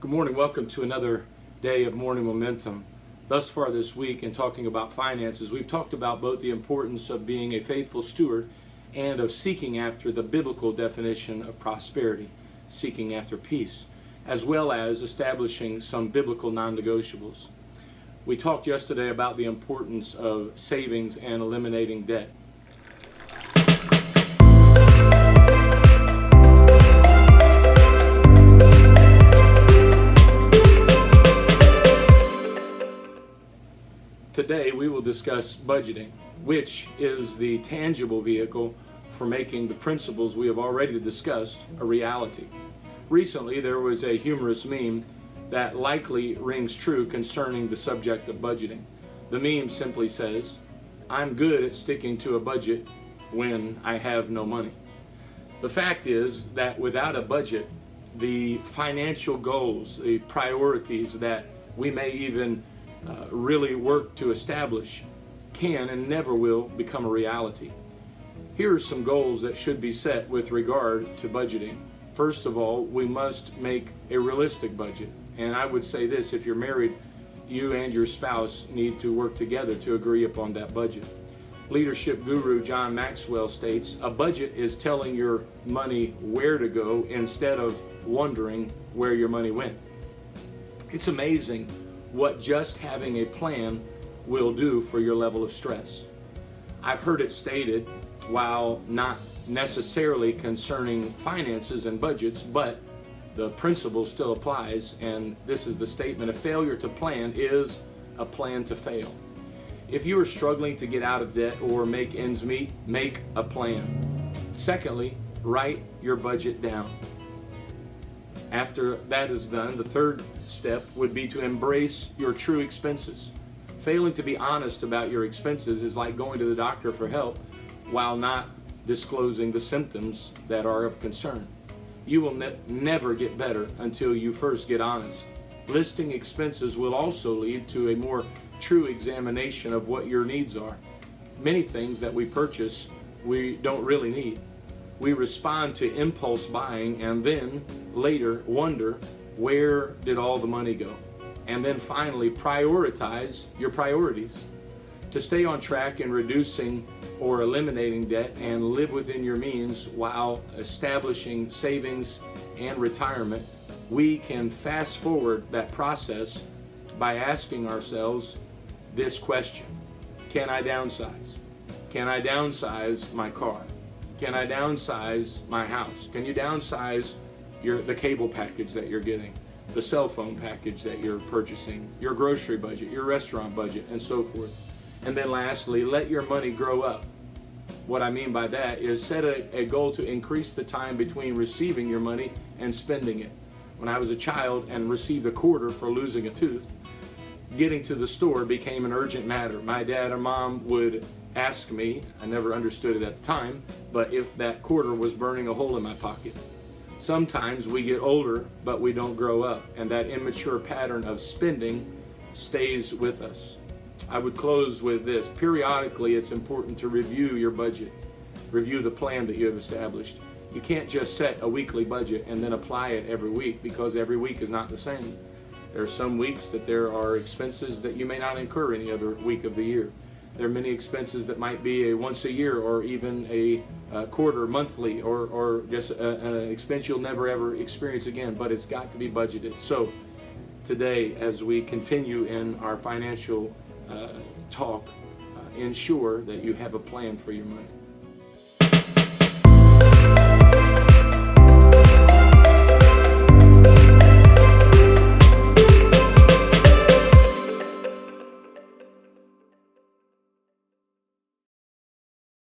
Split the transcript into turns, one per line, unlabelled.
Good morning. Welcome to another day of Morning Momentum. Thus far this week, in talking about finances, we've talked about both the importance of being a faithful steward and of seeking after the biblical definition of prosperity, seeking after peace, as well as establishing some biblical non-negotiables. We talked yesterday about the importance of savings and eliminating debt. Today we will discuss budgeting, which is the tangible vehicle for making the principles we have already discussed a reality. Recently there was a humorous meme that likely rings true concerning the subject of budgeting. The meme simply says, "I'm good at sticking to a budget when I have no money." The fact is that without a budget, the financial goals, the priorities that we may even really work to establish can and never will become a reality. Here are some goals that should be set with regard to budgeting. First of all, we must make a realistic budget. And I would say this, if you're married, you and your spouse need to work together to agree upon that budget. Leadership guru John Maxwell states, "A budget is telling your money where to go instead of wondering where your money went." It's amazing what just having a plan will do for your level of stress. I've heard it stated, while not necessarily concerning finances and budgets, but the principle still applies, and this is the statement: a failure to plan is a plan to fail. If you are struggling to get out of debt or make ends meet, make a plan. Secondly, write your budget down. After that is done, the third step would be to embrace your true expenses. Failing to be honest about your expenses is like going to the doctor for help while not disclosing the symptoms that are of concern. You will never get better until you first get honest. Listing expenses will also lead to a more true examination of what your needs are. Many things that we purchase we don't really need. We respond to impulse buying and then later wonder, where did all the money go? And then finally prioritize your priorities. To stay on track in reducing or eliminating debt and live within your means while establishing savings and retirement, we can fast forward that process by asking ourselves this question: can I downsize? Can I downsize my car? Can I downsize my house? Can you downsize the cable package that you're getting, the cell phone package that you're purchasing, your grocery budget, your restaurant budget, and so forth? And then lastly, let your money grow up. What I mean by that is set a goal to increase the time between receiving your money and spending it. When I was a child and received a quarter for losing a tooth, getting to the store became an urgent matter. My dad or mom would ask me, I never understood it at the time, but if that quarter was burning a hole in my pocket. Sometimes we get older, but we don't grow up, and that immature pattern of spending stays with us. I would close with this: periodically it's important to review your budget, review the plan that you have established. You can't just set a weekly budget and then apply it every week, because every week is not the same. There are some weeks that there are expenses that you may not incur any other week of the year. There are many expenses that might be a once a year or even a quarter, monthly, or just an expense you'll never ever experience again, but it's got to be budgeted. So today, as we continue in our financial talk, ensure that you have a plan for your money.